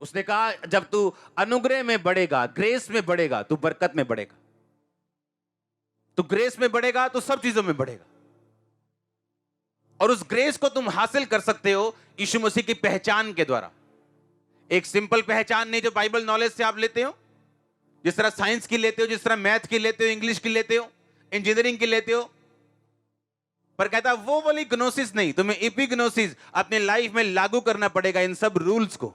उसने कहा जब तू अनुग्रह में बढ़ेगा, ग्रेस में बढ़ेगा, तू बरकत में बढ़ेगा। तू ग्रेस में बढ़ेगा तो सब चीजों में बढ़ेगा। और उस ग्रेस को तुम हासिल कर सकते हो यीशु मसीह की पहचान के द्वारा। एक सिंपल पहचान नहीं जो बाइबल नॉलेज से आप लेते हो, जिस तरह साइंस की लेते हो, जिस तरह मैथ की लेते हो, इंग्लिश की लेते हो, इंजीनियरिंग की लेते हो, पर कहता वो वाली ग्नोसिस नहीं, तुम्हें एपिग्नोसिस अपने लाइफ में लागू करना पड़ेगा इन सब रूल्स को।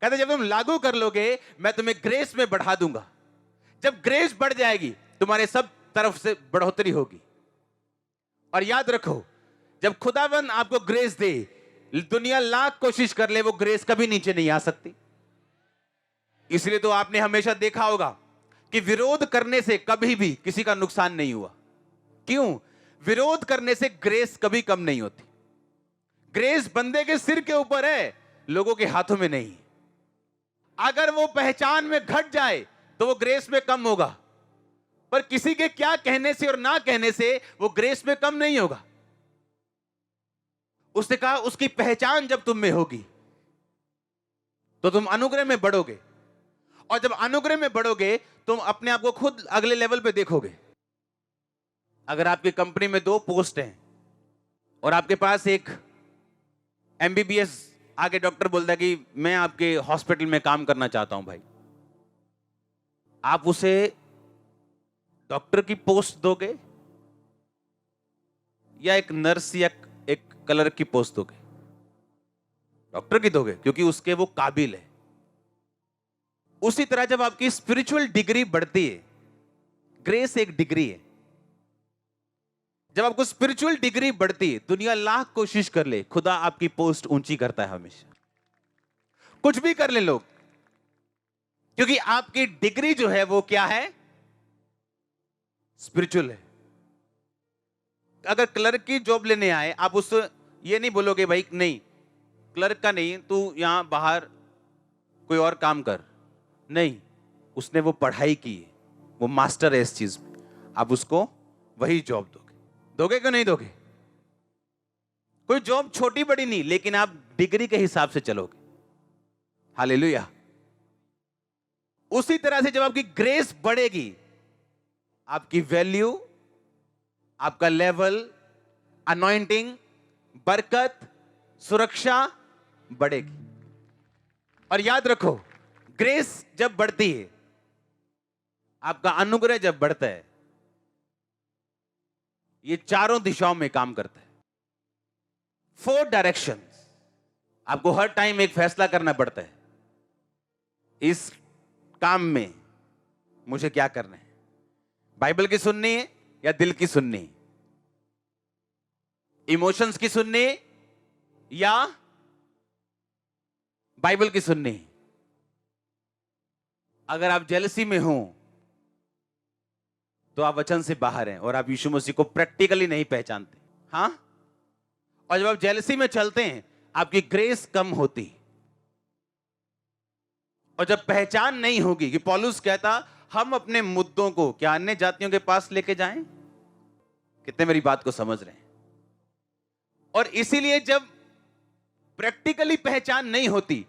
कहते जब तुम लागू कर लोगे मैं तुम्हें ग्रेस में बढ़ा दूंगा। जब ग्रेस बढ़ जाएगी तुम्हारे सब तरफ से बढ़ोतरी होगी। और याद रखो जब खुदावन आपको ग्रेस दे, दुनिया लाख कोशिश कर ले, वो ग्रेस कभी नीचे नहीं आ सकती। इसलिए तो आपने हमेशा देखा होगा कि विरोध करने से कभी भी किसी का नुकसान नहीं हुआ। क्यों? विरोध करने से ग्रेस कभी कम नहीं होती। ग्रेस बंदे के सिर के ऊपर है, लोगों के हाथों में नहीं। अगर वो पहचान में घट जाए तो वो ग्रेस में कम होगा, पर किसी के क्या कहने से और ना कहने से वो ग्रेस में कम नहीं होगा। उसने कहा उसकी पहचान जब तुम में होगी तो तुम अनुग्रह में बढ़ोगे, और जब अनुग्रह में बढ़ोगे तुम अपने आप को खुद अगले लेवल पे देखोगे। अगर आपकी कंपनी में 2 पोस्ट हैं और आपके पास एक एमबीबीएस आगे डॉक्टर बोलता है कि मैं आपके हॉस्पिटल में काम करना चाहता हूं भाई, आप उसे डॉक्टर की पोस्ट दोगे या एक नर्स या एक कलर की पोस्ट दोगे? डॉक्टर की दोगे क्योंकि उसके वो काबिल है। उसी तरह जब आपकी स्पिरिचुअल डिग्री बढ़ती है, ग्रेस एक डिग्री है, जब आपको स्पिरिचुअल डिग्री बढ़ती है दुनिया लाख कोशिश कर ले, खुदा आपकी पोस्ट ऊंची करता है हमेशा। कुछ भी कर ले लोग, क्योंकि आपकी डिग्री जो है वो क्या है? स्पिरिचुअल है। अगर क्लर्क की जॉब लेने आए, आप उससे ये नहीं बोलोगे भाई नहीं क्लर्क का नहीं, तू यहां बाहर कोई और काम कर। नहीं, उसने वो पढ़ाई की है, वो मास्टर है इस चीज में, आप उसको वही जॉब दोगे क्यों नहीं दोगे? कोई जॉब छोटी बड़ी नहीं, लेकिन आप डिग्री के हिसाब से चलोगे। हालेलुया। उसी तरह से जब आपकी ग्रेस बढ़ेगी, आपकी वैल्यू, आपका लेवल, अनॉइंटिंग, बरकत, सुरक्षा बढ़ेगी। और याद रखो ग्रेस जब बढ़ती है, आपका अनुग्रह जब बढ़ता है, ये चारों दिशाओं में काम करता है। 4 डायरेक्शंस। आपको हर टाइम एक फैसला करना पड़ता है, इस काम में मुझे क्या करना है? बाइबल की सुननी है या दिल की सुननी है? इमोशंस की सुननी है या बाइबल की सुननी है? अगर आप जेलसी में हो तो आप वचन से बाहर हैं और आप यीशु मसीह को प्रैक्टिकली नहीं पहचानते। हां, और जब आप जेलसी में चलते हैं आपकी ग्रेस कम होती, और जब पहचान नहीं होगी, कि पौलुस कहता हम अपने मुद्दों को क्या अन्य जातियों के पास लेके जाएं? कितने मेरी बात को समझ रहे हैं? और इसीलिए जब प्रैक्टिकली पहचान नहीं होती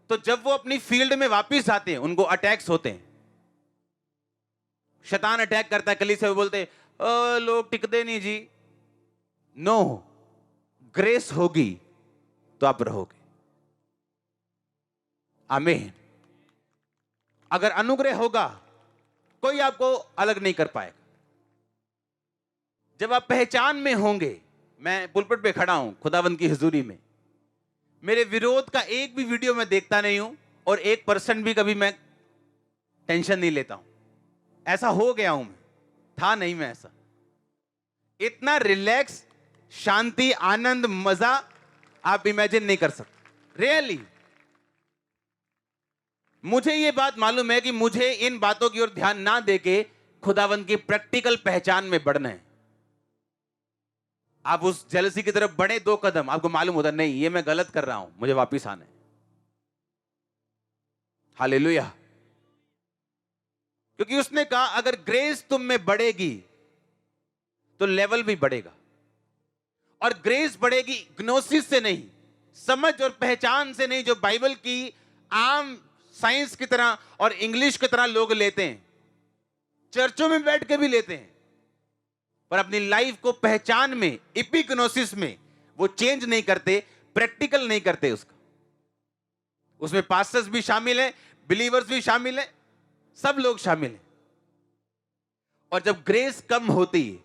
तो जब वो अपनी फील्ड में वापस आते हैं उनको अटैक्स होते हैं। शैतान अटैक करता है, कलीसिया में बोलते लोग टिकते नहीं जी। नो, ग्रेस होगी तो आप रहोगे। आमीन। अगर अनुग्रह होगा कोई आपको अलग नहीं कर पाएगा। जब आप पहचान में होंगे, मैं पुलपिट पे खड़ा हूं खुदावंद की हुजूरी में, मेरे विरोध का एक भी वीडियो मैं देखता नहीं हूं और 1% भी कभी मैं टेंशन नहीं लेता हूं। ऐसा हो गया हूं मैं, था नहीं मैं ऐसा। इतना रिलैक्स, शांति, आनंद, मजा आप इमेजिन नहीं कर सकते। रियली मुझे यह बात मालूम है कि मुझे इन बातों की ओर ध्यान ना देके खुदावंद की प्रैक्टिकल पहचान में बढ़ना है। आप उस जेलसी की तरफ बढ़े 2 कदम, आपको मालूम होता नहीं ये मैं गलत कर रहा हूं, मुझे वापस आना है। हालेलुया। क्योंकि उसने कहा अगर ग्रेस तुम में बढ़ेगी तो लेवल भी बढ़ेगा, और ग्रेस बढ़ेगी ग्नोसिस से नहीं, समझ और पहचान से नहीं, जो बाइबल की आम साइंस की तरह और इंग्लिश की तरह लोग लेते हैं, चर्चों में बैठ के भी लेते हैं, पर अपनी लाइफ को पहचान में, इपिग्नोसिस में वो चेंज नहीं करते, प्रैक्टिकल नहीं करते उसका। उसमें पास्टर्स भी शामिल हैं, बिलीवर्स भी शामिल हैं, सब लोग शामिल हैं। और जब ग्रेस कम होती है,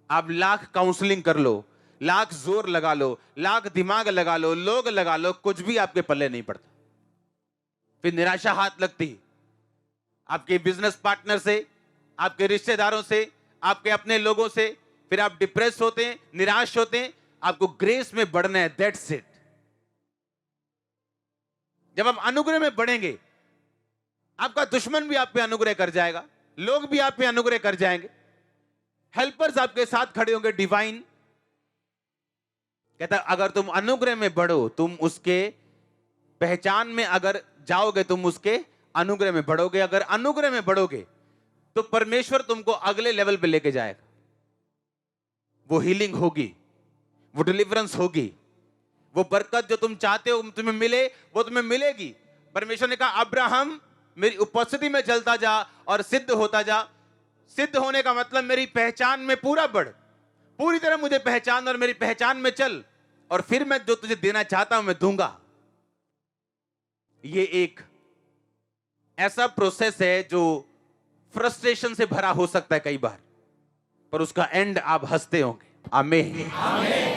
आप लाख काउंसलिंग कर लो, लाख जोर लगा लो, लाख दिमाग लगा लो, लोग लगा लो, कुछ भी आपके पल्ले नहीं पड़ता। फिर निराशा हाथ लगती है, आपके बिजनेस पार्टनर से, आपके रिश्तेदारों से, आपके अपने लोगों से। फिर आप डिप्रेस होते हैं, निराश होते हैं। आपको ग्रेस में बढ़ना है, दैट्स इट। जब आप अनुग्रह में बढ़ेंगे, आपका दुश्मन भी आप पे अनुग्रह कर जाएगा, लोग भी आप पे अनुग्रह कर जाएंगे, हेल्पर्स आपके साथ खड़े होंगे, डिवाइन। कहता अगर तुम अनुग्रह में बढ़ो, तुम उसके पहचान में अगर जाओगे, तुम उसके अनुग्रह में बढ़ोगे। अगर अनुग्रह में बढ़ोगे तो परमेश्वर तुमको अगले लेवल पे लेके जाएगा। वो हीलिंग होगी, वो डिलीवरेंस होगी, वो बरकत जो तुम चाहते हो तुम्हें मिले, वो तुम्हें मिलेगी। परमेश्वर ने कहा अब्राहम मेरी उपस्थिति में चलता जा और सिद्ध होता जा। सिद्ध होने का मतलब मेरी पहचान में पूरा बढ़, पूरी तरह मुझे पहचान और मेरी पहचान में चल, और फिर मैं जो तुझे देना चाहता हूं मैं दूंगा। ये एक ऐसा प्रोसेस है जो फ्रस्ट्रेशन से भरा हो सकता है कई बार, पर उसका एंड आप हंसते होंगे। आमीन।